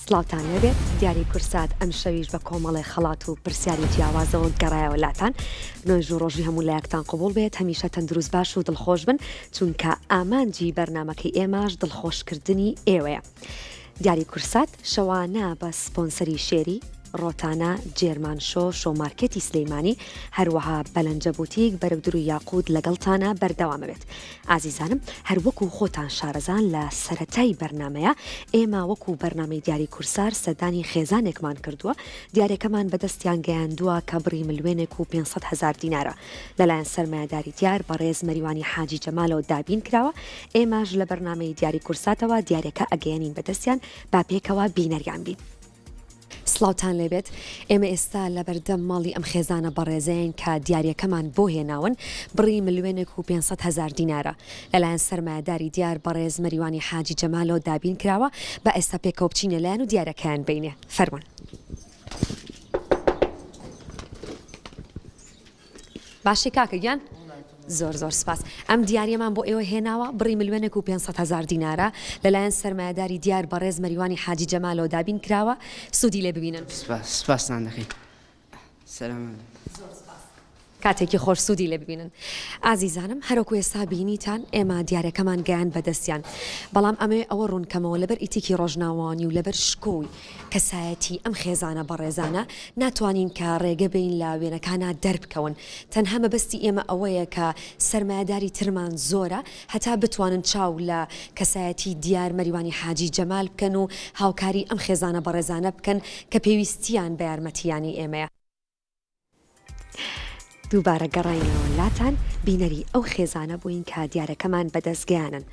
سڵاوتان لەبێت دیاری کورسات ئەم شەویش بە کۆمەڵی خەڵات و پرسیاری جیاوازەوە گەڕایەوە لاتان نوێژ و ڕۆژی هەموو لایەکتان قبول بێت هەمیشە تەندروست باش و دڵخۆش بن چونکە ئامانجی بەرنامەکەی ئێمەش دڵخۆشکردنی ئێوەیە. دیاری کورسات شەوانە بە سپۆنسەری شێری ڕۆتانە جێرمان شۆ مارکێتی سلەیمانی هەروەها بەلەنجە بوتیک بەرەودر و یاقود لەگەڵتانە بەردەوامە بێت. ئازیزانم هەروەکو خۆتان شارەزان لە سەرەتای بەرنمەیە ئێمە وەکو بەرنامەی دیاری کورسار سەردانی خێزانێکمان کردووە دیارەکەمان بەدەستیان گەیاندووە کە بڕی ملیێنێک و 500,000 دینارە لەلایەن سەرمایه‌داری دیار بەڕێز مەریوانی حاجی جەمالەوە دابین کراوە. ئێمەش لە بەرنامەی دیاری کورساتەوە دیارەکە ئەگەیانین بەدەستیان با پێکەوە بینەریان بین. سڵاوتان لێبێت ئێمە ئێستا لە بەردەم ماڵی ئەم خێزانە بەڕێزەیەن کە دیارەکەمان بۆ هێناون بڕی ملیێنێک و 500,000 دینارە لەلایەن سەرمایه‌داری دیار بەڕێز مەریوانی حاجی جەمالەوە دابین کراوە بە ئێستا پێکەوە بچینە لایەن و دیارەکەیان بینێ فەرمون. باشی کاکە گیان زۆر سپاس. ئەم دیارەمان بۆ ئێوە هێناوە بڕی ملیێنێک و 500,000 دینارە لەلایەن سەرمایه‌داری دیار بەڕێز مەریوانی حاجی جەمالەوە دابین کراوە سوودی لێ ببینن. سپاسان دەکەین. سەلام. کاتێکی خۆش سوودی لێ ببینن. ئازیزانم هەروەکو ئێستا بینیتان ئێمە دیارەکەمان گەیان بەدەستیان بەڵام ئەمێ ئەوە ڕوونکەمەوە لەبەر ئیتیکی ڕۆژناوانی و لەبەر شکۆی کەسایەتی ئەم خێزانە بەڕێزانە ناتوانین کە ڕێگە بین لا وێنەکانە دەربکەون. تەنها مەبەستی ئێمە ئەوەیە کە سەرمایه‌داری ترمان زۆرە هەتا بتوانن چاو لە کەسایەتی دیار مەریوانی حاجی جەمال بکەن و هاوکاری ئەم خێزانە بەڕێزانە بکەن کە پێویستیان بە یارمەتیانی ئێمەیە. دووبارە گەڕاینەوە لاتان بینەری ئەو خێزانە بووین کە دیارەکەمان بەدەستگیانن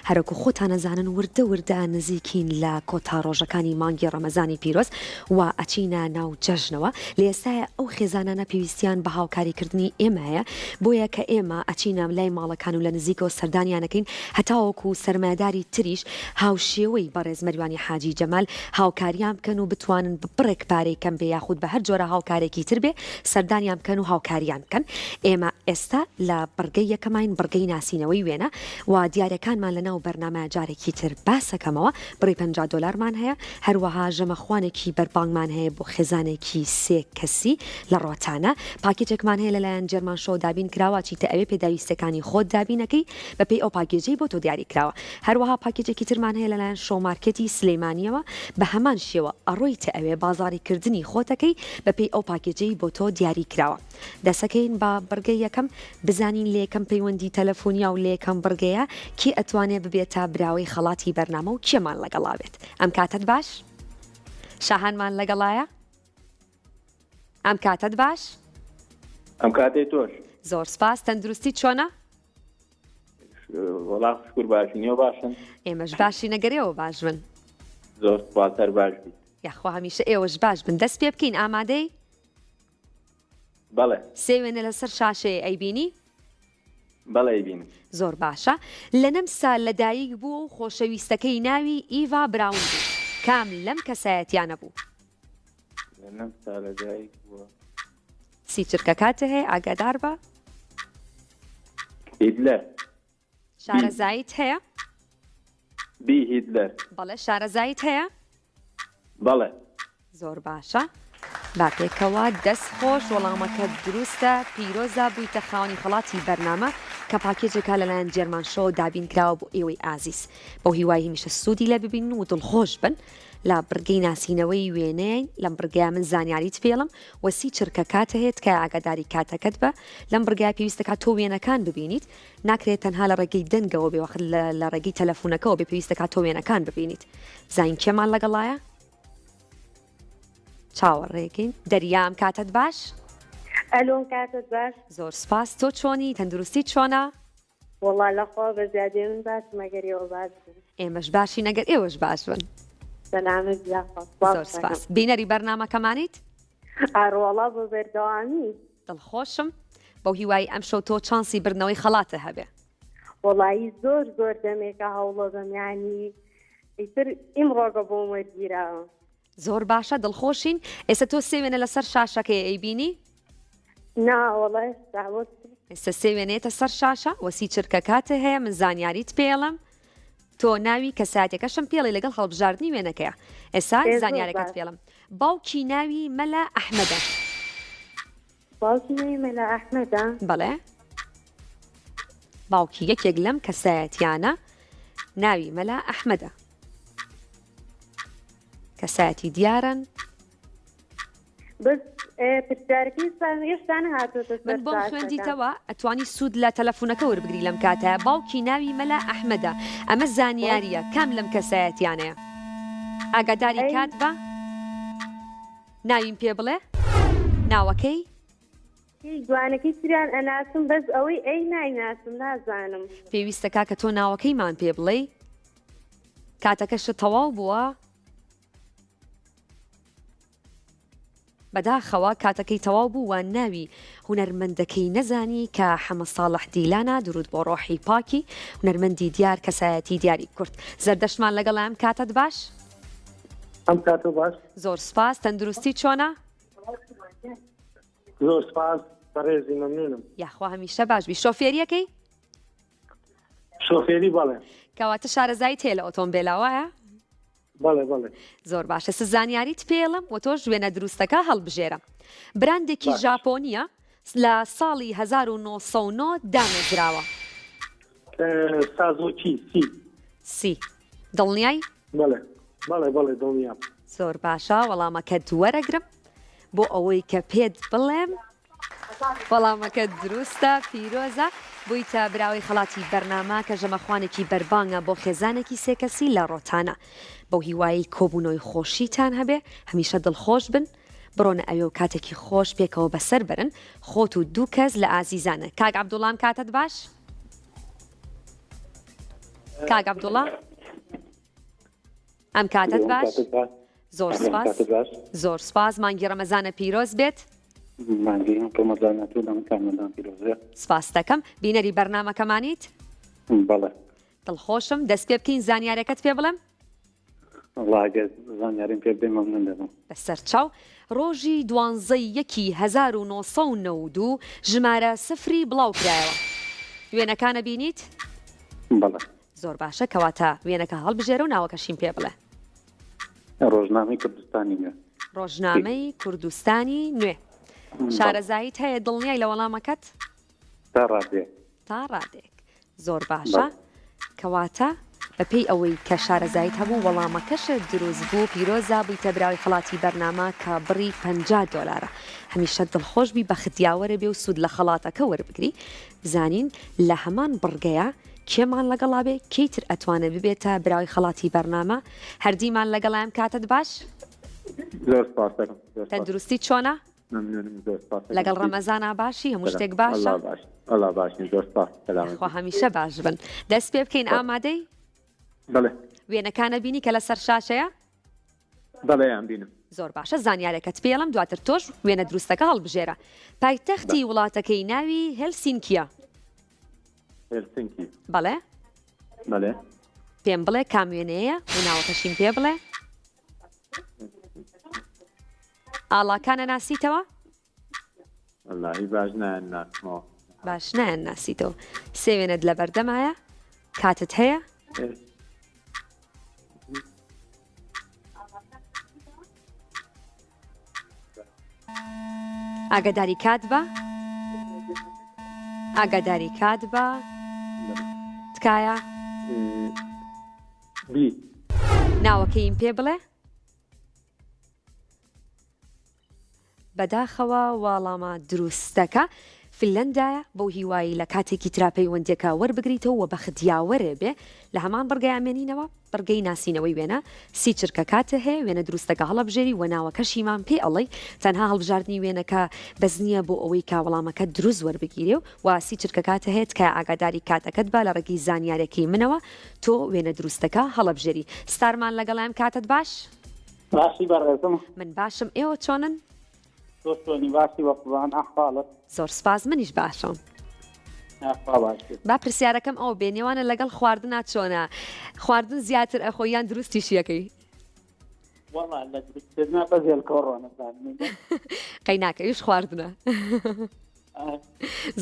هەروەکو خۆتانەزانن وردە نزیکین لە کۆتا ڕۆژەکانی مانگی ڕەمەزانی پیرۆز و ئەچینە ناو جەژنەوە لە ئێستاە ئەو خێزانانە پێویستیان بە هاوکاریکردنی ئێمەیە بۆیە کە ئێمە ئەچینە لای ماڵەکان و لە نزیکەوە سەردانیانەکەین هەتاوەکو سەرمایه‌داری تریش هاوشێوەی بەڕێز مەریوانی حاجی جەمال هاوکاریان بکەن و بتوانن بڕێک پارەی کەم بێ یاخود بە هەر جۆرە هاوکارێکی تر بێ سەردانیان بکەن و هاوکاریان ئێمە ئێستا لە بەرگەی یەکەمین بەرگەی ناسینەوەی وێنە و دیارەکانمان لەناو بەرنامە جارێکی تر باسەکەمەوە بڕی $50مان هەیە هەروەها ژەمەخوانێکی بەربانگمان هەیە بۆ خێزانێکی 3 کەسی لە ڕۆتانە پاکێجێکمان هەیە لەلایەن جێرمان شۆ دابین کراوە چیتە ئەوێ پێداویستەکانی خۆت دابینەکەی بەپێی ئەو پاکێجەی بۆ تۆ دیاری کراوە هەروەها پاکێجێکی ترمان هەیە لەلایەن شۆ مارکێتی سلەیمانیەوە بە هەمان شێوە ئەڕۆیتە ئەوێ بازاڕیکردنی خۆتەکەی بەپێی ئەو پاکێجەی بۆ تۆ دیاری کراوە دەسەکەین بە بەرگەی یەکەم بزانین لێکەم پەیوەندی تەلەفۆنیا و لێکەم بەرگەیە کی ئەتوانێت ببێتە براوی خەڵاتی بەرنامە و کێمان لەگەڵاوێت ئەم کاتت باش شاهانمان لەگەڵایە ئەم کاتت باش ئەم کاتێ تۆش زۆر سپاس تەندروستی چۆنە وەڵام شکر باشینەوە باشن ئێمەش باشی نەگەرێەوە باش بن زۆر سپاسەر باش بیت یاخوا هەمیشە ئێوەش باش بن دەست پێ بکەین ئامادەی بەڵێ سێ وێنە لەسەر شاشەیە ئەیبینی بەڵێ بین زۆر باشە لە نەمسا لەدایک بوو و خۆشەویستەکەی ناوی ئیڤا براون بوو کام لەم کەسایەتیانە بوو لەنەم سالەدایک بووە سی چرکە کاتە هەیە ئاگادار بە هیتلەر شارەزایت هەیە بی هیتلەر بەڵێ شارەزایت هەیە بەڵێ زۆر باشە با پێکەوە دەست خۆش وەڵامەکە دروستە پیرۆزە بوویتە خاوەنی خەڵاتی بەرنامە کە پاکێجێکا لەلایەن جێرمان شۆ دابین کراوە بۆ ئێوەی ئازیز بەو هیوای همیشە سوودی لە ببین و دڵخۆش بن لە بڕگەی ناسینەوەی وێنەیە لەم بڕگەیە من زانیاریت پێڵم وەسی چرکە کاتە هێت کە ئاگاداری کاتەکەت بە لەم بڕگای پێویستەکە تۆ وێنەکان ببینیت ناکرێت تەنها لە ڕێگەی دەنگەوە بێ وەخت لە ڕێگەی تەلەفۆنەکەەوە بێ پێویستەکە تۆ وێنەکان ببینیت زین کێمان لەگەڵایە چاوەڕێگەین دەریام کاتت باش ئەلۆم کاتت باش زۆر سپاس تۆ چۆنی تەندروستی چۆنە وەڵا لەخوا بە زیادێ من باش مەگەریەوە باش بن ئێمەش باشی نەگەر ئێوەش باش بن سەلامت زیافە زۆر سپاس بینەری بەرنامەکەمانیت ئاڕۆڵا بۆ بەردەوامی دڵخۆشم بەو هیوای ئەم شەو تۆ چانسی برنەوەی خەڵاتە هەبێ وەڵایی زۆر دەمێکە هەوڵە دەمیانی ئیتر ئیمڕۆگە بۆ وەرگیراوە زۆر باشە دڵخۆشین ئێستا تۆ سێ وێنە لەسەر شاشەکەی ئەیبینی ناوەڵە داوت ئێستا سێ وێنێتە سەر شاشە وەسی چرکە کاتە هەیە من زانیاریت پێڵم تۆ ناوی کەساتێکەشم پێڵی لەگەڵ هەڵبژاردننی وێنەکەیە ئێستا زۆر زانیارەکەت باش. پێڵم باوکی ناوی مەلا ئەحمەدە باوکی مەلا ئەحمەدە بەڵێ باوکی یەکێک لەم کەسایەتیانە ناوی مەلا ئەحمەدە کەسایەتی دیارن بس پرسیارەکەی هێشتا نەهاتووەتە من سەر بۆم ساعتەکان. خوێندیتەوە ئەتوانی سوود لە تەلەفۆنەکە وەربگری لەم کاتە باوکی ناوی مەلا ئەحمەدە ئەمە زانیاریە کام لەم کەسایەتیانەیە ئاگاداری ئەی. کات بە ناویم پێ بڵێ ناوەکەی هیچ جوانەکەی سریان ئەناسم بەس ئەوەی ئەی نایناسم نازانم. پێویستە کاکە تۆ ناوەکەیمان پێ بڵێ کاتەکەشت تەواو بووە بەداخەوە کاتەکەی تەواو بوو وان ناوی هونەرمەندەکەی نەزانی کە حەمە ساڵح دیلانە درود بۆ ڕۆحی پاکی هونەرمەندی دیار کەسایەتی دیاری کورد زەردەشمان لەگەڵ ئەم کاتت باش ئەم کاتۆ باش زۆر سپاس تەندروستی چۆنە زۆر سپاس بەڕێزی مەمنونم یاخوا هەمیشە باشبی شۆفێریەکەی شۆفێری بەڵێ کەواتە شارەزای تێ لە ئۆتۆمبیلەوەیە بەڵێ بەڵێ زۆر باشە سزانیاریت پێڵم و تۆ ژوێنە دروستەکە هەڵبژێرە براندێکی باش. ژاپۆنیە لە ساڵی 1990 دامەزراوە سازۆکی سی دڵنیای بەڵێ بەڵێ بەڵێ دڵنیام زۆر باشە وەڵامەکە دووەرەگرم بۆ ئەوەی کە پێت بڵێم وەڵامەکە دروستە پیرۆزە بوویتە براوی خەڵاتی بەرنامە کە ژەمەخوانێکی بەربانگە بۆ خێزانێکی سێکەسی لە ڕۆتانە بۆ هیوایی کۆبوونەوەی خۆشیتان هەبێ هەمیشە دڵخۆش بن بڕۆنە ئەوێ و کاتێکی خۆش پێکەوە بەسەر برن خۆت و دوو کەس لە ئازیزانە کاک عەبدوڵام کاتت باش کاک عەبدوڵا ئەم کاتت باش زۆر سپاس زۆر سپاس مانگی ڕەمەزانە پیرۆز بێت مانگی ڕەمەزانەتوو لەم کامەدان پیرۆزێ سپاس دەکەم بینەری بەرنامەکەمانیت بەڵێ دڵخۆشم دەست پێ بکەین زانیارەکەت پێ بڵێم لاگە زانیاریم پێ بێ مەمنون دەبم بەسەر چاو ڕۆژی 12/1992 ژمارە سفری بڵاو کرایەوە وێنەکانە بینیت بەڵێ زۆر باشە کەواتە وێنەکە هەڵبژێرە و ناوەکەشیم پێ بڵێ ڕۆژنامەی کوردستانی نوێ ڕۆژنامەی کوردستانی نوێ شارەزاییت هەیە دڵنیای لە وەڵامەکەت تا ڕادێ تا ڕادێک زۆر باشە کەواتە بەپێی ئەوەی کە شارەزاییت هەبوو وەڵامەکەشت دروست بوو پیرۆزا بوویتە براوی خەڵاتی بەرنامە کە بڕی $50 هەمیشە دڵخۆش بی بە ختیاوەرە بێ و سوود لە خەڵاتەکە وەربگری بزانین لە هەمان بڕگەیە کێمان لەگەڵا بێ کەیتر ئەتوانە ببێتە براوی خەڵاتی بەرنامە هەردیمان لەگەڵایان کاتت باش زۆر سپاس دەکەم زۆر سپاس. تەندروستی چۆنە مەمنونم زۆر سپاس دەکەم. لەگەڵ ڕەمەزانە باشی هەموو شتێک الله باشە باش الله باشین زۆر سپاس سلام خوا هەمیشە باش بن دەست پێ بکەین ئامادەی بەڵێ وێنەکانە بینی کە لەسەر شاشەیە بەڵێ ئەم بینم زۆر باشە زانیارەکەت پێڵم دواتر تۆش وێنە دروستەکە هەڵبژێرە پایتەختی وڵاتەکەی ناوی هێلسینکیە هێلسینکی بەڵێ بەڵێ پێم بڵێ کام وێنەیە و ناوەکەشیم پێ بڵێ ئاڵاکانە ناسیتەوە واللهی باش ناسمەوە باش نایەن ناسیتەوە سێ وێنەت لە بەردەمایە کاتت هەیە ئاگاداری کات بە ئاگاداری کات بە تکایە بی ناوەکەیم پێ بڵێ بەداخەوە وەڵامە دروستەکە فنلەندایە بەو هیوایی لە کاتێکی تراپەیوەندێکە وەربگریتەوە و بە ختیاوەرێ بێ لە هەمان بڕگەی ئامێنینەوە بڕگەی ناسینەوەی وێنە سی چرکە کاتە هەیە وێنە دروستەکە هەڵەبژێری و ناوەکەشیمان پێ ئەڵێ تەنها هەڵبژاردننی وێنەکە بەس نییە بۆ ئەوەی کاوەڵامەکە دروست وەربگیرێ و واسی چرکە کاتە هەیە کە ئاگاداری کاتەکەت با لە ڕێگەی زانیارێکی منەوە تۆ وێنە دروستەکە هەڵەبژێری ستارمان لەگەڵام کاتت باش باشی بەڕێزم من باشم ئێوە چۆنن دۆستۆنی باسی وەقوان ئەحواڵت زۆر سپاس منیش باشم ئەحوا باشی با پرسیارەکەم ئەو بێنێوانە لەگەڵ خواردنا چۆنە خواردن زیاتر ئەخۆیان دروستیشیەکەی وەڵا لە دروستکردنا بەزێل کۆڕۆنەزانانی قەی ناکەویش خواردنە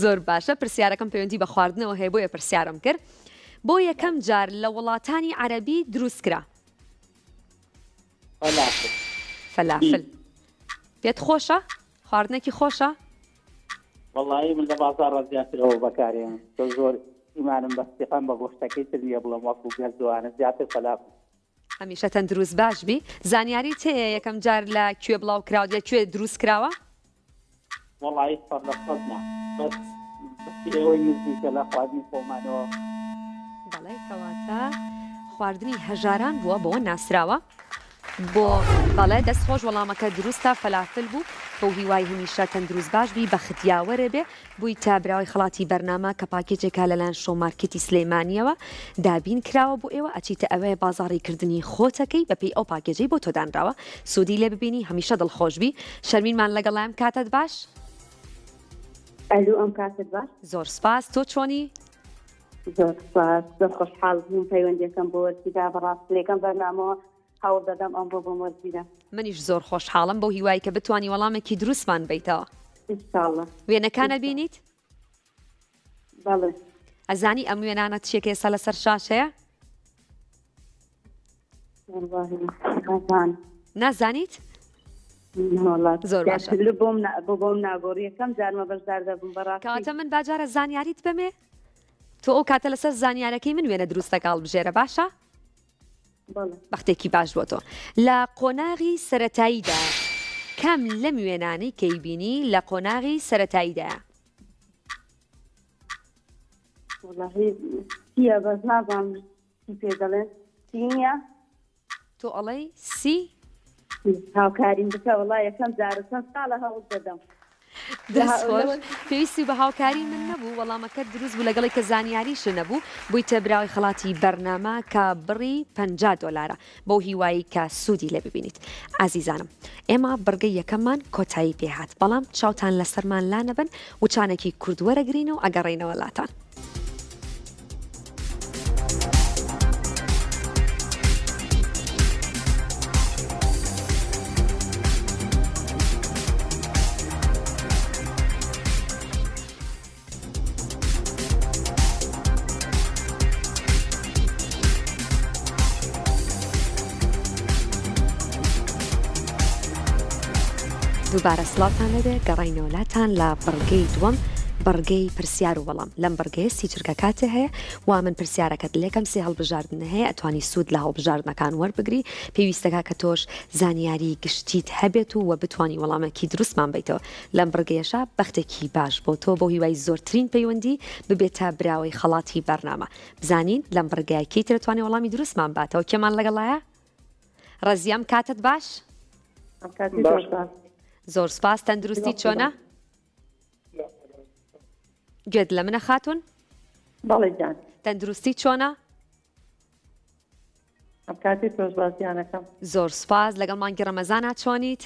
زۆر باشە پرسیارەکەم پەیوەندی بە خواردنەوە هەیە بۆیە پرسیارم کرد بۆ یەکەم جار لە وڵاتانی عەرەبی دروستکرا. فەلافل. فەلافل پێت خۆشە؟ خواردنێکی خۆشە؟ وەڵی من لە بازاڕ زیاترەوە بەکارێنم تۆ زۆر ئیمانم بە سیقام بە گۆشتەکەی تریە بڵم وەکو گەردوانە زیاتر فەلافل. هەمیشە تەندروست باش بی. زانیاریت هەیە یەکەم جار لە کوێ بڵاو کراوە لەکوێ دروست کراوە؟ وەڵی فەر لە خۆزنا بەس ئێوەی نزیکە لە خواردنی خۆمانەوە. بەڵێ کەواتە خواردنی هەژاران بووە بۆ ناسراوە بۆ بەڵێ دەستخۆش وەڵامەکە دروستە فەلافل بوو بۆ هیوای هەمیشە تەندروست باش بی بە ختیاوەرە بێ بووی تا براوی خڵاتی بەرنامە کە پاکێجێکا لەلایەن شۆمارکێتی سلەیمانیەوە دابین کراوە بۆ ئێوە ئەچیتە ئەوەیە بازاڕی کردنی خۆتەکەی بەپێی ئەو پاکێجەی بۆ تۆ دانراوە سوودی لێ ببینی هەمیشە دڵخۆش بی. شەرمینمان لەگەڵایم کاتت باش؟ ئەلو ئەم کاتت باش؟ زۆر سپاس. تۆ چۆنی؟ زۆر سپاس زۆر خۆشحاڵ بووم پەیوەندیەکەم بۆ وەرزیدا بەڕاستلێکم بەرنامەوە هەوڵ دەدەم ئەم بۆ بۆم وەرزیدا. منیش زۆر خۆشحاڵم بۆ هیوای کە بتوانی وەڵامێکی دروستمان بیتەوە. ئینشاڵڵا. وێنەکانە بینیت؟ بەڵێ. ئەزانی ئەم وێنانە چیەکە ئێستا لەسەر شاشەیە؟ نازانیت؟ زۆر باشە. بۆم ناگۆڕی یەکەم جارمە بەشدار دەبم بەڕاستی. کەواتە من باجارە زانیاریت بمێ؟ تۆ ئەو کاتە لەسەر زانیارەکەی من وێنە دروستەکەڵ بژێرە باشە؟ بەختێکی باش بۆ تۆ. لە قۆناغی سەرەتاییدا کەم لەم وێنانەی کەیبینی لە قۆناغی سەرەتاییدا؟ وەڵاهی چییە بەس نازانم چی پێ دەڵێن چینیە؟ تۆ ئەڵێی سی؟ هاوکاریم بکە وەڵای یەکەم جارە چەند ساڵە هەوڵ دەدەم. دەستخۆش پێویستی بە هاوکاری من نەبوو وەڵامەکە دروست بوو لەگەڵی کە زانیاریش نەبوو بوویتە براوی خڵاتی بەرنامە کە بڕی $50 بۆ هیوایی کە سوودی لێ ببینیت. ئازیزانم ئێمە بڕگەی یەکەممان کۆتایی پێهات بەڵام چاوتان لەسەرمان لا نەبن وچانێکی کوردوەرەگرین و ئەگەڕێنەوە لاتان. دووبارە سڵاتان لەبێ گەڕینەوەلاتان لە بڕگەی دووەم بڕگەی پرسیار و وەڵام لەم بڕگەیە سی چرکە کاتە هەیە وا من پرسیارەکەت لێکم سێ هەڵبژاردن هەیە ئەتوانی سوود لە هەڵبژاردنەکان وەربگری پێویستەکە کە تۆش زانیاری گشتیت هەبێت و بتوانی وەڵامێکی دروستمان بیتەوە لەم بڕگەیەشە بەختێکی باش بۆ تۆ بۆ هیوای زۆرترین پەیوەندی ببێتە براوی خەڵاتی بەرنامە بزانین لەم بڕگایەکی ترەتوانی وەڵامی دروستمان باتەوە کێمان لەگەڵایە؟ ڕەزیەم کاتت باش؟ زۆر سپاس. تەندروستی چۆنە؟ گوێت لە منە خاتون؟ بەڵێ جان. تەندروستی چۆنە؟ ئەم کاتی تۆش بازیانەکەم. زۆر سپاس. لەگەڵ مانگی ڕەمەزانە چۆنیت؟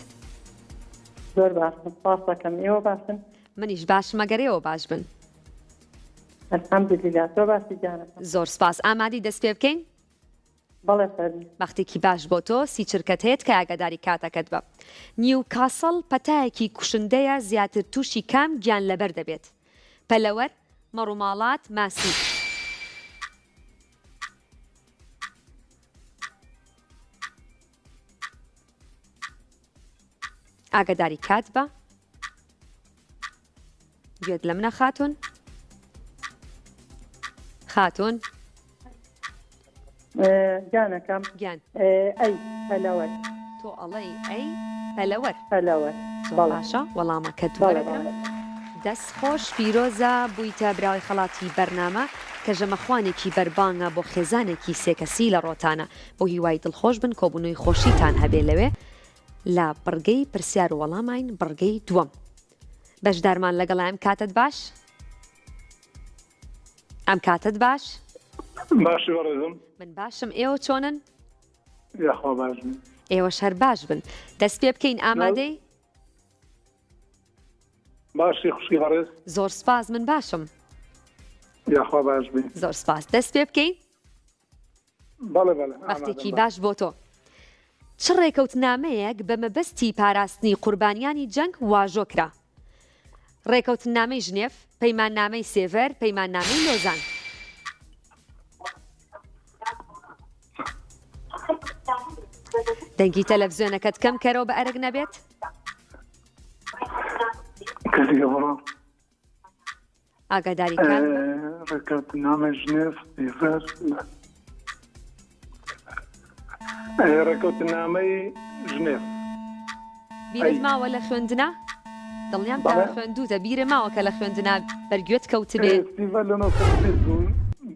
زۆر باشم. سپاس دەکەم. ئێوە باشن؟ منیش باشم ئەگەر ئێوە باش بن. ئەلحەمدولیلا. تۆ باسی جانەکەم. زۆر سپاس. ئامادەی دەست پێ بکەین؟ بەڵێ فەرمی. بەختێکی باش بۆ تۆ سی چرکەت هەیەت کە ئاگاداری کاتەکەت بە. نیوکاسڵ پەتایەکی کوشندەیە زیاتر تووشی کام گیان لەبەر دەبێت. پەلەوەر، مەڕووماڵات، ماسی. ئاگاداری کات بە. گوێت لە منە خاتون؟ خاتون؟ جانەکەم. گیان. ئەی پەلەوەر. تۆ ئەڵێی ئەی پەلەوەر. پەلەوەر. باشە وەڵامەکەت وەرەگرە. دەست خۆش پیرۆزە بوویتە براوی خەڵاتی بەرنامە کە ژەمەخوانێکی بەربانگە بۆ خێزانێکی سێکەسی لە ڕۆتانە بۆ هیوای دڵخۆش بن کۆبوونەوەی خۆشیتان هەبێ لەوێ لە بڕگەی پرسیار و وەڵامین بڕگەی دووەم. بەشدارمان لەگەڵ ئەم کاتت باش؟ ئەم کاتت باش؟ باشی بەڕێزم. من باشم. ئێوە چۆنن؟ یاخوا باش بن. ئێوەش هەر باش بن. دەست پێ بکەین. ئامادەی؟ باشی خوشکی بەڕێز. زۆر سپاس. من باشم. یاخوا باش بن. زۆر سپاس. دەست پێ بکەین؟ بەڵێ بەڵێ. بەختێکی باش بۆ تۆ. چ ڕێکەوتنامەیەک بە مەبەستی پاراستنی قوربانیانی جەنگ واژۆ کرا؟ ڕێکەوتنامەی ژنێف، پەیماننامەی سێڤەر، پەیماننامەی لۆزان. دەنگی تەلەڤیزیۆنەکەت کەم کەرەوە بە ئەرەگ نەبێت. كذي برا ئاگاداری کات ركبت نامي جنيف ديفاس ركبت نامي جنيف بیرت ماوە لە خوێندنا دڵنیام تا بەڵێ. خوێندووتە بیرە ماوە کە لە خوێندنا بەرگوێت کەوت بێ. فيستيفال لنا تخصيص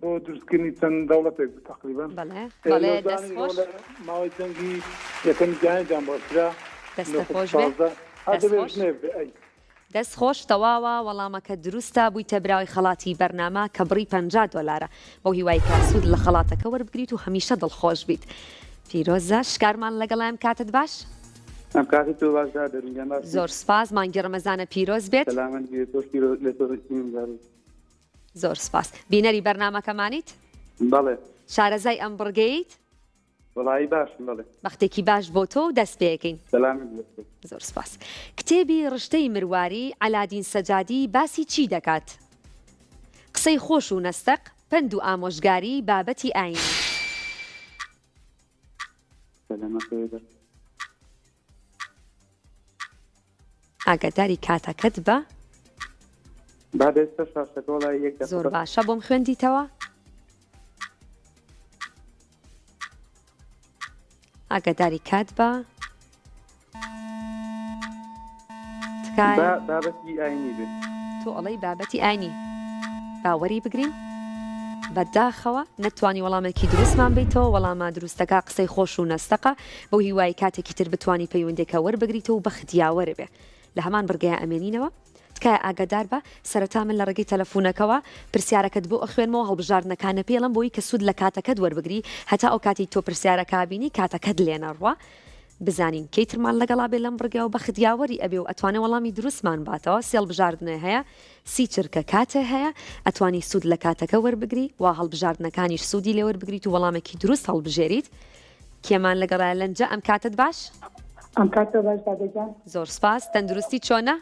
بو درسكني تن دولتك تقريبا بەڵێ بەڵێ دەست خۆش ما تنجي يكن جاي جنب وسرا دەستە خۆش بێ هذا دەست خۆش. جنيف اي دەست خۆش تەواوە وەڵامەکە دروستە بوویتە براوی خەڵاتی بەرنامە کە بڕی $50 بۆ هیوای کاسوود لە خەڵاتەکە وەربگریت و هەمیشە دڵخۆش بیت. پیرۆزە شکارمان لەگەڵام کاتت باش؟ ئەم کاتی تۆ باشدا دەرونجان باش زۆر سپاس مانگی ڕەمەزانە پیرۆز بێت. سەلامەت بێت تۆش پیرۆز لە تۆ زۆر سپاس بینەری بەرنامەکەمانیت بەڵێ شارەزای ئەم بڕگەیت وڵایی باشم بەڵێ بەختێکی باش بۆ تۆ و دەست پێەکەین. سەلامەت بێت زۆر سپاس کتێبی ڕشتەی مرواری علادین سەجادی باسی چی دەکات؟ قسەی خۆش و نەستەق پند و ئامۆژگاری بابەتی ئاینی. سەلامەت بێت ئاگاداری کاتەکەت بە با دەستە شاشەکە وڵای یەک زۆر باشە بۆم خوێندیتەوە. ئاگاداری کات بە تکایە بابەتی ئاینی بێت تۆ ئەڵەی بابەتی ئاینی باوەری بگرین بەداخەوە نەتوانی وەڵامێکی دروستمان بیتەوە وەڵامە دروستەکە قسەی خۆش و نەستەقە بۆ هیوای کاتێکی تر بتوانی پەیوەندێکە وەربگریتەوە و بەختیاوەرە بێ لە هەمان بڕگەیە ئەمێنینەوە. تکایە ئاگادار بە سەرەتا من لە ڕێگەی تەلەفۆنەکەەوە پرسیارەکەت بۆ ئەخوێنمەوە هەڵبژاردنەکانە پێڵم بۆی کە سوود لە کاتەکەت وەربگری هەتا ئەو کاتی تۆ پرسیارەکە بینی کاتەکەت لێنەڕوە بزانین کەیترمان لەگەڵا بێ لەم بڕگەوە بە خدیاوەری ئەبێ و ئەتوانێ وەڵامی دروستمان باتەوە سێڵ بژاردنە هەیە سی چرکە کاتە هەیە ئەتوانی سوود لە کاتەکە وەربگری و هەڵبژاردنەکانیش سوودی لێ وەربگریت و وەڵامێکی دروست هەڵبژێریت کێمان لەگەڵا لەنجە ئەم کاتت باش ئەم کاتە باش دادەجان زۆر سپاس تەندروستی چۆنە؟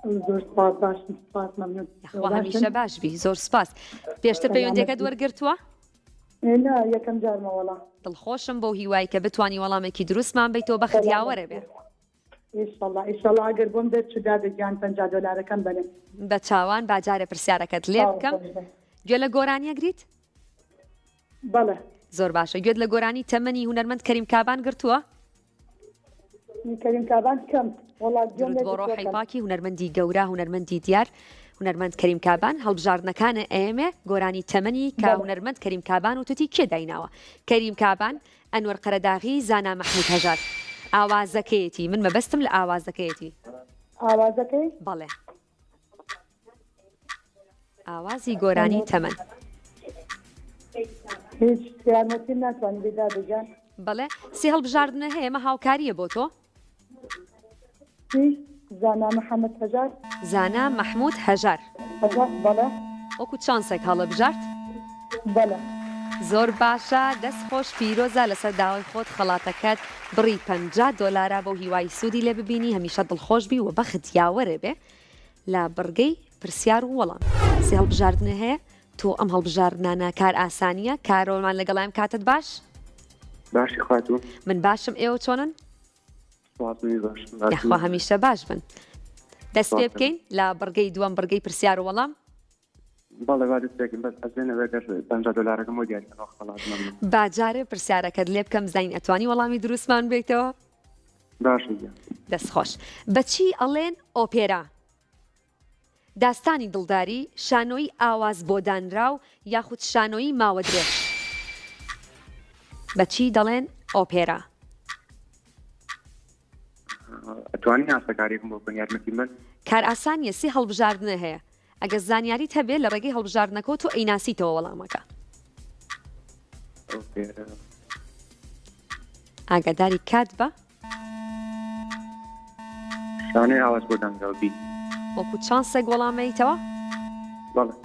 زۆر سپاس باش سپاس مەمنون یاخوا هەمیشە باش بی زۆر سپاس پێشتر پەیوەندیەکەت وەرگرتووە؟ نا یەکەم جارمەوەڵا دڵخۆشم بۆ هیوای کە بتوانی وەڵامێکی دروستمان بیتەوە بە خدیاوەرە بێ ئیشەڵڵا ئەگەر بۆم دەرچوو دادەگیان $50 بنێ بە چاوان باجارێ پرسیارەکەت لێ بکەم گوێ لە گۆرانیە گریت؟ بەڵێ زۆر باشە گوێت لە گۆرانی تەمەنی هونەرمەند کەریم کابان گرتووە؟ کەریم کابان کەم درود بۆ ڕۆحی پاکی هونەرمەندی گەورە هونەرمەندی دیار هونەرمەند کەریم کابان هەڵبژاردنەکانە ئێمێ گۆرانی تەمەنی کا هونەرمەند کەریم کابان و توتی کێ دایناوە کەریم کابان ئەنوەر قەرەداغی زانا مەحموود هەژار ئاوازەکەیەتی من مەبەستم لە ئاوازەکەیەتی ئاوازەکەی بەڵێ ئاوازی گۆرانی تەمەن هیچ یارمەتی ناتوانانی بێدا دەجان بەڵێ سی هەڵبژاردنە هەیە مە هاوکاریە بۆ تۆ زانا محەممەد هەژار زانا مەحموود هەژار بەڵێ وەکو چانسێک هەڵەبژارد بەڵێ زۆر باشە دەست خۆش پیرۆزە لەسەر داوای خۆت خەڵاتەکەت بڕی $50 بۆ هیوای سوودی لێ ببینی هەمیشە دڵخۆش بی و بەخت یاوەرە بێ لە بڕگەی پرسیار و وەڵام سێ هەڵبژاردنە هەیە تۆ ئەم هەڵبژاردنانە کار ئاسانیە کارۆڵمان لەگەڵایم کاتت باش باشی خواتون من باشم ئێوە چۆنن یاخوا هەمیشە باش بن دەست پێ بکەین لە بڕگەی دووەم بڕگەی پرسیار و وەڵام بەڵێ با دەستێکم بەس ئەزێنە بەگەر $50 بۆ دیارکەنەوە خەڵات باجارێ پرسیارەکەت لێ بکەم زین ئەتوانی وەڵامی دروستمان بێتەوە باشە دەست خۆش بەچی ئەڵێن ئۆپێرا داستانی دڵداری شانۆی ئاواز بۆ دانراو یاخود شانۆی ماوە درێژ بەچی دەڵێن ئۆپێرا ئەتوانی هاستەکارێکم بۆ بکەن یارمەتی من کار ئاسانیە سی هەڵبژاردنە هەیە ئەگە زانیاریت هەبێت لە ڕێگەی هەڵبژاردنەکەوت و ئەیناسیتەوە وەڵامەکە ئاگاداری کات بە شانۆی ئاواز بۆ دانراوبی وەکو چانسێک وەڵامەیتەوە بەڵێ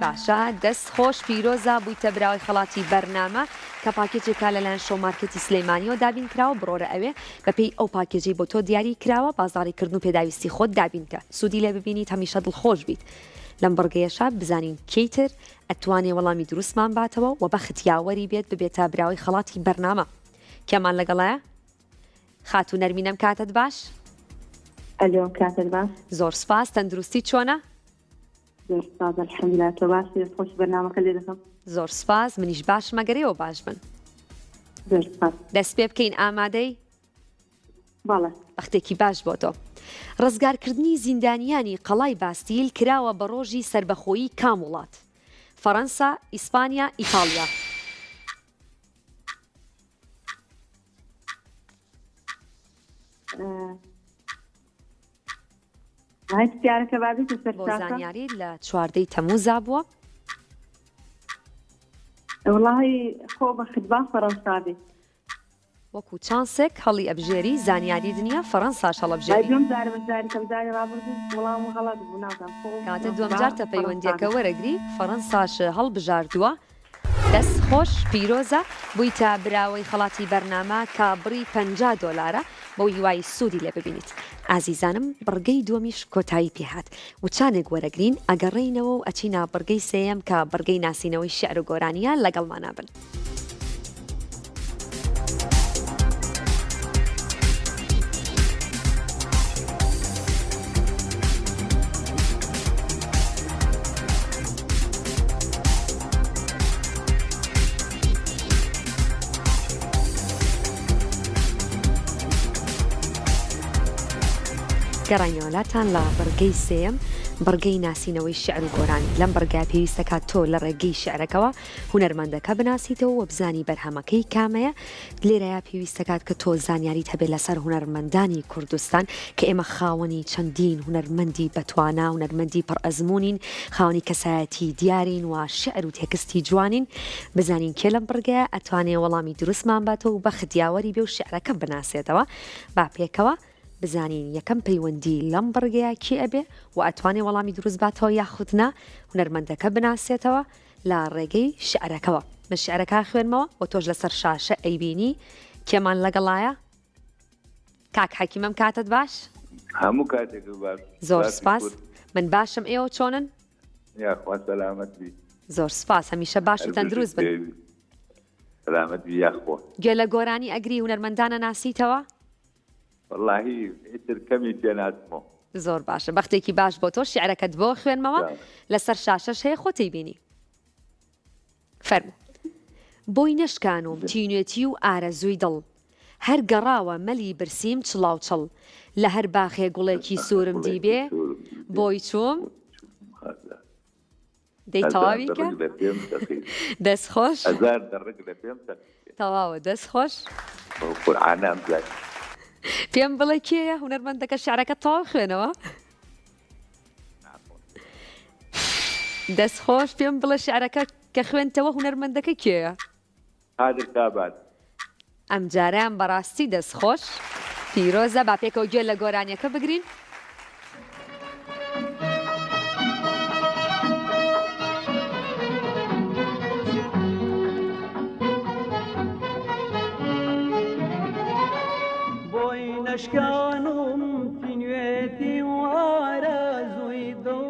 باشە دەست خۆش پیرۆزە بوویتە براوی خەڵاتی بەرنامە کە پاکێجێکا لەلایەن شۆ مارکەتی سلەیمانیەوە دابین کراوە بڕۆرە ئەوێ بەپێی ئەو پاکێجەی بۆ تۆ دیاری کراوە بازاڕیکردن و پێداویستی خۆت دابینکە سوودی لێ ببینیت هەمیشە دڵخۆش بیت لەم بڕگەیەشە بزانین کەیتر ئەتوانێ وەڵامی دروستمان باتەوە و بە ختیاوەری بێت ببێتە براوی خەڵاتی بەرنامە کێمان لەگەڵایە خاتو نەرمینەم کاتت باش ئەلۆ کاتت باش زۆر سپاس تەندروستی چۆنە زۆر سپاس الحەمدولillah تۆ باشی خۆش بەرنامەکە لێ دەکەم زۆر سپاس منیش باش مەگەرەوە باش بن زۆر سپاس دەست پێ بکەین ئامادەی باڵە وەختێکی باش بۆ تۆ ڕزگارکردنی زیندانیانی قەڵای باستیل کراوە بە ڕۆژی سربەخۆیی کام وڵات فەڕەنسا ئیسپانیا ئیتالیا هاي پرسیارەکە بابێتە سەر بۆ چاکە زانیاری لە 14 تەمووزا بووە وڵی خۆ بە خدبا فەڕەنسا بێت وەکو چانسێک هەڵی ئەبژێری زانیاری دنیا فەڕەنساش هەڵەبژێری دوم زار بەزارێکم زاری ڕابردوو وڵام غەڵات بوو نازانم کاتە دووەم جارتە پەیوەندیەکە وەرەگری فەڕەنساش هەڵبژاردووە دەست خۆش پیرۆزە بوویتە براوەی خەڵاتی بەرنامە کە بڕی $50 بەو هیوای سوودی لێ ببینیت ئازیزانم بڕگەی دووەمیش کۆتایی پێهات وچانێک وەرەگرین ئەگەڕێینەوە و ئەچینە بڕگەی سێیەم کە بڕگەی ناسینەوەی شێعر و گۆرانیە لەگەڵمانە بن گەڕانیۆلاتان لە بەرگەی سێم بەرگەی ناسینەوەی شعر و گۆرانی لەم بەرگای پێویستەکات تۆ لە ڕێگەی شعرەکەەوە هونەرمەندەکە بناسیتەوە و بزانی بەرهەمەکەی کامەیە لێرەیە پێویستەکات کە تۆ زانیاریت هەبێت لەسەر هونەرمەندانی کوردستان کە ئێمە خاوەنی چەندین هونەرمەندی بەتوانا هونەرمەندی پڕ ئەزمونین خاوەنی کەسایەتی دیارین و شعر و تێکستی جوانین بزانین کێ لەم بڕگەیە ئەتوانێ وەڵامی دروستمان باتەوە و بە خدیاوەری بێ و شعرەکە بناسێتەوە با پێکەوە بزانین یەکەم پەیوەندی لەم بڕگەیە کی ئەبێ و ئەتوانێ وەڵامی دروست باتەوە یاخودنا هونەرمەندەکە بناسێتەوە لە ڕێگەی شعرەکەەوە من شعرەکە خوێنمەوە و تۆش لەسەر شاشە ئەیبینی کێمان لەگەڵایە کاک حەکیمەم کاتت باش هەموو کاتێک باش زۆر سپاس من باشم ئێوە چۆنن یاخوا سەلامەت بی زۆر سپاس هەمیشە باش و تەندروست بن سەلامەت بی یاخوا گوێ لە گۆرانی ئەگری هونەرمەندانە ناسیتەوە واللهی ئیتر کەمی پێناسمەوە زۆر باشە بەختێکی باش بۆ تۆ شعرەکەت بۆ خوێنمەوە لەسەر شاشەش هەیە خۆتی بینی فەرموو بۆی نەشکانم تینوێتی و ئارەزووی دڵ هەر گەڕاوە مەلی برسیم چڵاو چڵ لە هەر باخێ گوڵێکی سوورم دیبێ بۆی چوم دەی تەواوی کە دەست خۆش تەواوە دەست خۆش قورعانە بڵێ پێم بڵێ کێیە هونەرمەندەکە شعرەکە تەواو خوێنەوە دەست خۆش پێم بڵێ شعرەکە کە خوێنتەوە هونەرمەندەکە کێیە قادر کابان ئەم جاریان بەڕاستی دەست خۆش پیرۆزە با پێکەوە گوێ لە گۆرانیەکە بگرین نشکانم تینوێتی وارەزووی دڵ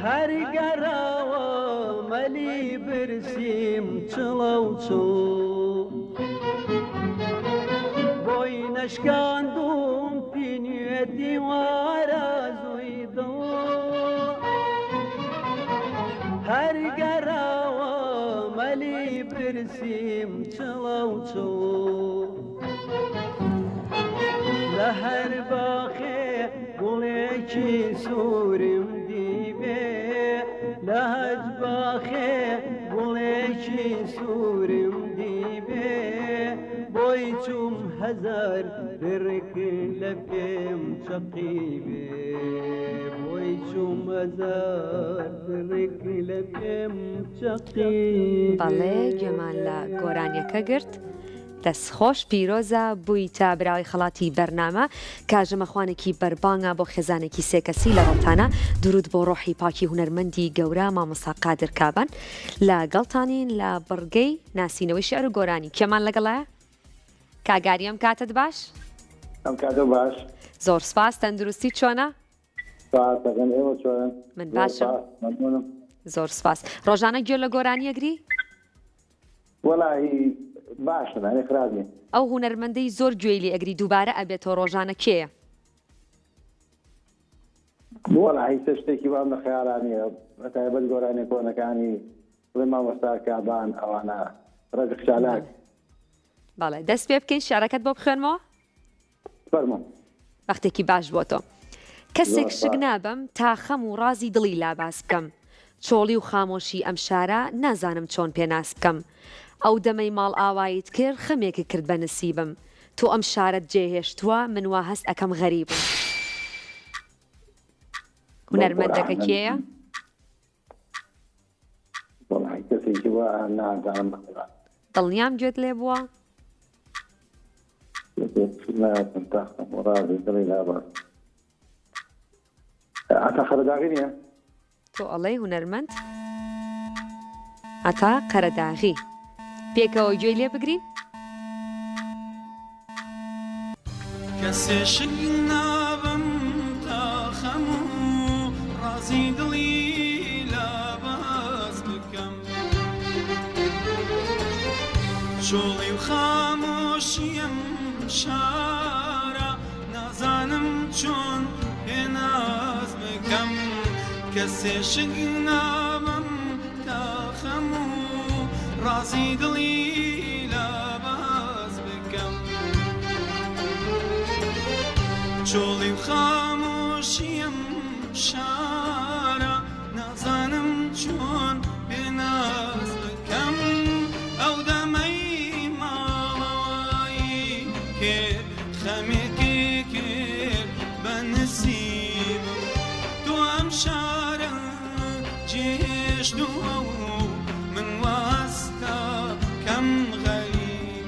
هەر گەڕاوە مەلی برسیم چڵە و چڵ بۆی نشکاندوم تینوێتی وارەزووی دڵ هەر گەڕاوە مەلی برسیم چڵە و چڵ لە هەر باخێ گوڵێکی سوورم دیبێ لە هەر باخێ گوڵێکی سوورم دیبێ بۆی چوم هەزار درک لە پێم چەقیبێ بۆی چوم هەزار درک لە پێم چەقیبێ بەڵێ گوێمان لە گۆرانیەکە گرت دەستخۆش پیرۆزە بووی تا براوی خەڵاتی بەرنامە کاژەمەخوانێکی بەربانگە بۆ خێزانێکی سێکەسی لە ڕۆتانە درود بۆ ڕۆحی پاکی هونەرمەندی گەورە مامۆستا قادر کابان لە گەڵتانین لە بڕگەی ناسینەوەی شێعر و گۆرانی کێمان لەگەڵایە کاگاریم کاتت باش ئەم کاتە باش زۆر سپاس تەندروستی چۆنە من باشم زۆر سپاس ڕۆژانە گوێ لە گۆرانی ئەگری وەڵاهی باشن هەنێ خراپ نیە. ئەو هونەرمەندەی زۆر گوێی لێ ئەگری دووبارە ئەبێتەوە ڕۆژانە کێیە؟ وەڵاهی چ شتێکی وام لە خەیاڵان نییە بەتایبەت گۆرانی کۆنەکانی بڵێ مامۆستا کابان ئەوانە ڕەزق چالاک. بەڵێ دەست پێ بکەین شارەکەت بۆ بخوێنمەوە؟ فەرموو. وەختێکی باش بۆ تۆ. کەسێک شک نابم تا خەم و ڕازی دڵی لاباس بکەم. چۆڵی و خامۆشی ئەم شارە نازانم چۆن پێناس بکەم. ئەو دەمەی ماڵ ئاوایت کرد خەمێکی کرد بە نسیبم. تۆ ئەم شارەت جێهێشتووە من وا هەست ئەەکەم غەریبم. هونەرمەندەکە کێیە؟ وەڵاهی کەسێکی وە نازانم بەخدا. دڵنیام گوێت لێ بووە؟ نازانم تا خەم و ڕازی دڵی لاباس. ئەتا خەرەداغی نییە؟ تۆ ئەڵێ هونەرمەند؟ ئەتا قەرەداغی. پێکەوە گوێی لێ بگرین؟ کەسێ شک نابم تا خەم و ڕازی دڵی لاباس بکەم چۆڵی و خامۆشیم شارە نازانم چۆن پێناز بکەم کەسێ شک نابم تا خەم و ڕازی دڵی لاباس بکەم چۆڵی و خامۆشیم شارە نازانم چۆن بێناز بکەم ئەو دەمەی ماڵەوایی کرد خەمێکی کرد بە نسیبم تۆ ئەم شارە جێهێشتووە و من واستا کەم غەریب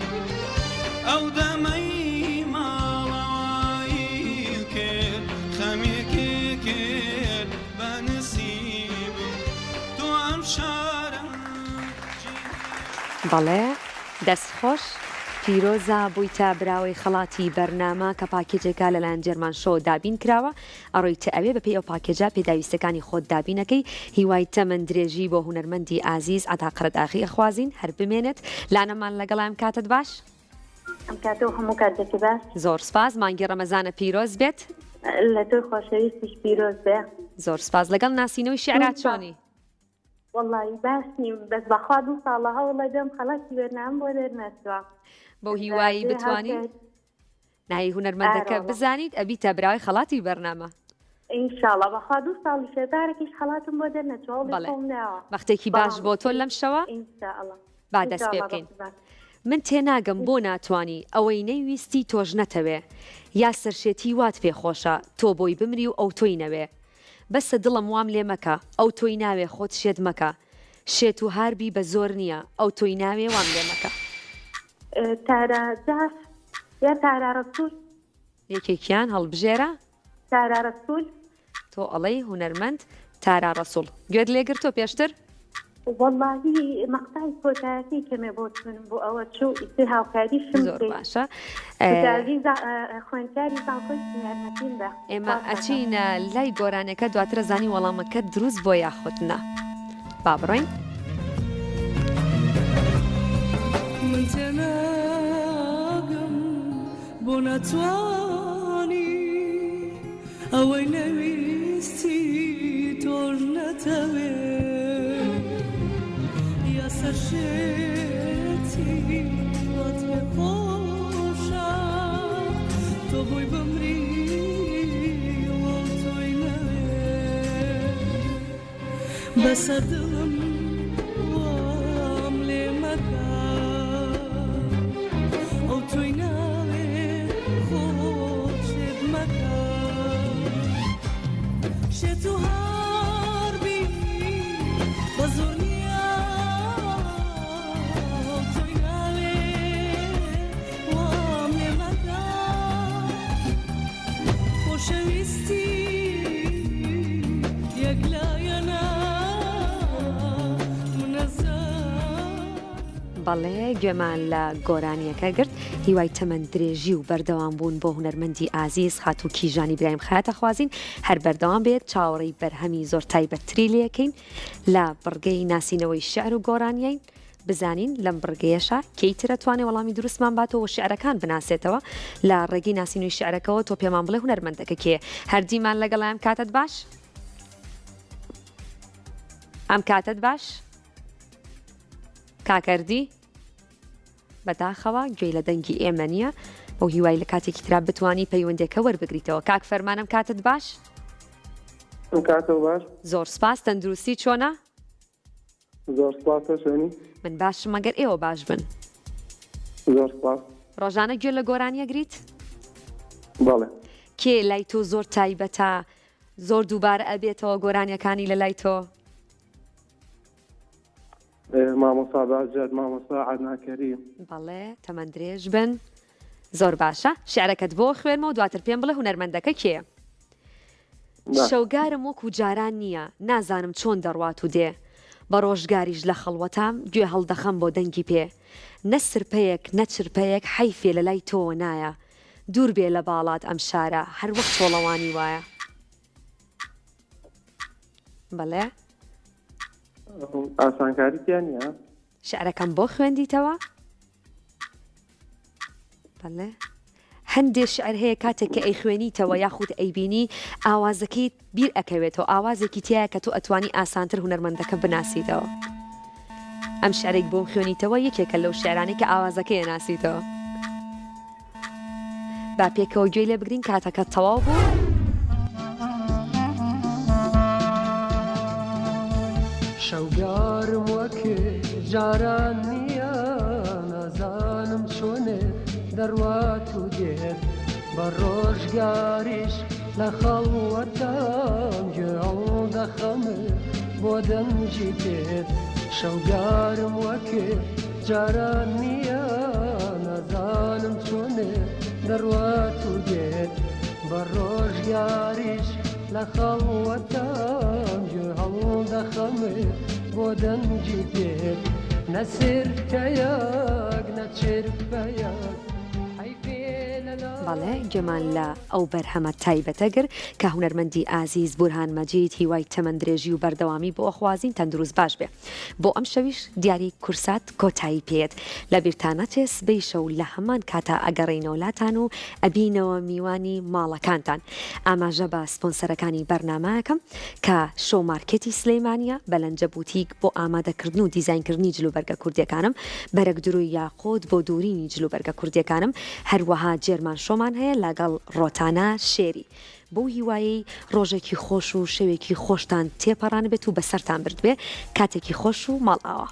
ئەو دەمەی بەڵێ دەستخۆش پیرۆزە بوویتە براوەی خەڵاتی بەرنامە کە پاکێجێکا لەلایەن جەرمان شۆ دابین کراوە ئەڕۆیتە ئەوێ بەپێی ئەو پاکێجە پێداویستەکانی خۆت دابینەکەی هیوای تەمەند درێژی بۆ هونەرمەندی ئازیز ئەتا قەرەداغی ئەخوازین هەر بمێنێت لانەمان لەگەڵام کاتت باش؟ ئەم کاتە هەموو کاتێکی باش. زۆر سپاس مانگی ڕەمەزانە پیرۆز بێت. لە تۆ خۆشەویستیش پیرۆز بێ. زۆر سپاس لەگەڵ ناسینەوەی شیعرات چۆنی؟ والله باش نیم بەس بەخوا دوو ساڵە هەوڵە دەم خەڵاتی وێرنام بۆ دەرنەچوە بۆ هیوایی بتوانین ناوی هونەرمەندەکە بزانیت ئەبیتە براوی خەڵاتی بەرنامە ئینشاڵڵا بەخوا دوو ساڵی شێدارێکیش خەڵاتم بۆ دەرنەچوە وەختێکی باش بۆ تۆ لەم شەوە با دەست پێ بکەین من تێناگەم بۆ ناتوانی ئەوەی نەیویستی تۆژ نەتەوێ یا سەرشێتی وات پێخۆشە تۆ بۆی بمری و ئەو تۆی نەوێ بەسە دڵم وام لێ مەکە ئەو تۆی ناوێ خۆت شێت مەکە شێت و هاربی بە زۆر نییە ئەو تۆی ناوێ وام لێ مەکە تارە جاف یا تارە ڕەسوول یەکێکیان هەڵبژێرە تارە ڕەسوول تۆ ئەڵەی هونەرمەند تارە ڕەسوول گوێت لێگرتۆ پێشتر واللهی مەقطعی کۆتایەتی کەمێ بۆ چون بۆ ئەوە چوو ئیسی هاوکاریشم زۆر باشە خوێندکاری زانکۆی یارمەتیم بە ئێمە ئەچینە لای گۆرانەکە دواترە زانی وەڵامەکە دروست بۆ یاخۆتنە با بڕۆین من تێناگەم بۆ ناتوانی ئەوەی نەویستی تۆش نەتەوێ یا سەرشێتی وات پێ خۆشە تۆ بۆی بمری وە تۆی نەوێ بەسەر دڵم وام لێ مەکە ئەو تۆی ناوێ خۆشێت مەکە شێت و هاربی بە زۆر نییە ئەو تۆی ناوێ وام لێ مەکە خۆشەویستی یەکلایەنە بەڵێ گوێمان لە گۆرانیەکە گرت هیوای تەمەند درێژی و بەردەوام بوون بۆ هونەرمەندی ئازیز خاتوو کیژانی برایم خایەتە خوازین هەر بەردەوام بێت چاوەڕێی بەرهەمی زۆر تایبەتتری لێەکەین لە بڕگەی ناسینەوەی شعر و گۆرانیین بزانین لەم بڕگەیەشە کەیترە توانێ وەڵامی دروستمان باتەوە شعرەکان بناسێتەوە لە ڕێگەی ناسینوی شعرەکەەوە تۆ پێمان بڵێ هونەرمەندەکە کێ هەردیمان لەگەڵیان کاتت باش ئەم کاتت باش کاکەردی بەداخەوە گوێی لە دەنگی ئێمە نییە بۆ هیوای لە کاتێکی ترا بتوانی پەیوەندێکە وەربگریتەوە کاک فەرمانم کاتت باش کاتەوە باش زۆر سپاس تەندروستی چۆنە زۆر سپاسە شوێنی من باشم ئەگەر ئێوە باش بن زۆر سپاس ڕۆژانە گوێ لە گۆرانیە گریت بەڵێ کێ لای تۆ زۆر تایبەتە زۆر دووبارە ئەبێتەوە گۆرانیەکانی لە لای تۆ مامۆستا باجات مامۆستا عەدناکەریم بەڵێ تەمەند درێژ بن زۆر باشە شعرەکەت بۆ خوێنمەوە دواتر پێم بڵێ هونەرمەندەکە کێ شەوگارم وەکو جاران نییە نازانم چۆن دەڕوات و دێ بە ڕۆژگاریش لە خەڵوەتام گوێ هەڵدەخەم بۆ دەنگی پێ نە سرپەیەک نەچرپەیەک حیفێ لە لای تۆ نایە دوور بێ لە باڵات ئەم شارە هەر وەک چۆڵەوانی وایە بەڵێ ئاسانکاری تیانە شعرەکەم بۆ خوێندیتەوە بەڵێ هەندێک شعر هەیە کاتێک کە ئەی خوێنیتەوە یاخود ئەیبینی ئاوازەکەی بیر ئەکەوێتەوە ئاوازێکی تایە کە تۆ ئەتوانی ئاسانتر هونەرمەندەکە بناسیتەوە ئەم شعرێک بۆم خوێنیتەوە یەکێکە لەو شعرانی کە ئاوازەکەی ناسیتەوە با پێکەوە گوێی لێ بگرین کاتەکە تەواو بوو شەوگارم وەکێ جاران نییە نازانم چۆنێ دەڕوات و دێت بە ڕۆژگاریش لە خەڵوەتام گوێڵ دەخەمێ بۆ دەنجی تێت شەوگارم وەکێ جاران نییە نازانم چۆنێ دەڕوات و دێت بە ڕۆژگاریش لە خەڵوەتام گوێڵ دەخەمێ بۆ دەنجی تێت نەسرکەیەک نەچرپەیەک بەڵێ گوێمان لە ئەو بەرهەمە تایبەتەگر کە هونەرمەندی ئازیز بورهان مەجید هیوای تەمەندرێژی و بەردەوامی بۆ ئەخوازین تەندروست باش بێ بۆ ئەم شەویش دیاری کورسات کۆتایی پێێت لە بیرتانەتێ سبەی شەو لە هەمان کاتا ئەگەڕێینەوەلاتان و ئەبینەوە میوانی ماڵەکانتان ئاماژە بە سپۆنسەرەکانی بەرنامەکەم کە شۆ مارکێتی سلەیمانیە بەلەنجە بوتیک بۆ ئامادەکردن و دیزاینکردنی جلوبەرگە کوردیەکانم بەرەک دروی یاقۆت بۆ دوورینی جلوبەرگە کوردیەکانم هەروەها جێرمان شۆمان هەیە لەگەڵ ڕۆتانە شێری بۆ هیوایی ڕۆژێکی خۆش و شەوێکی خۆشتان تێپەڕان بێت و بەسەرتان برد بێ کاتێکی خۆش و ماڵ ئاوە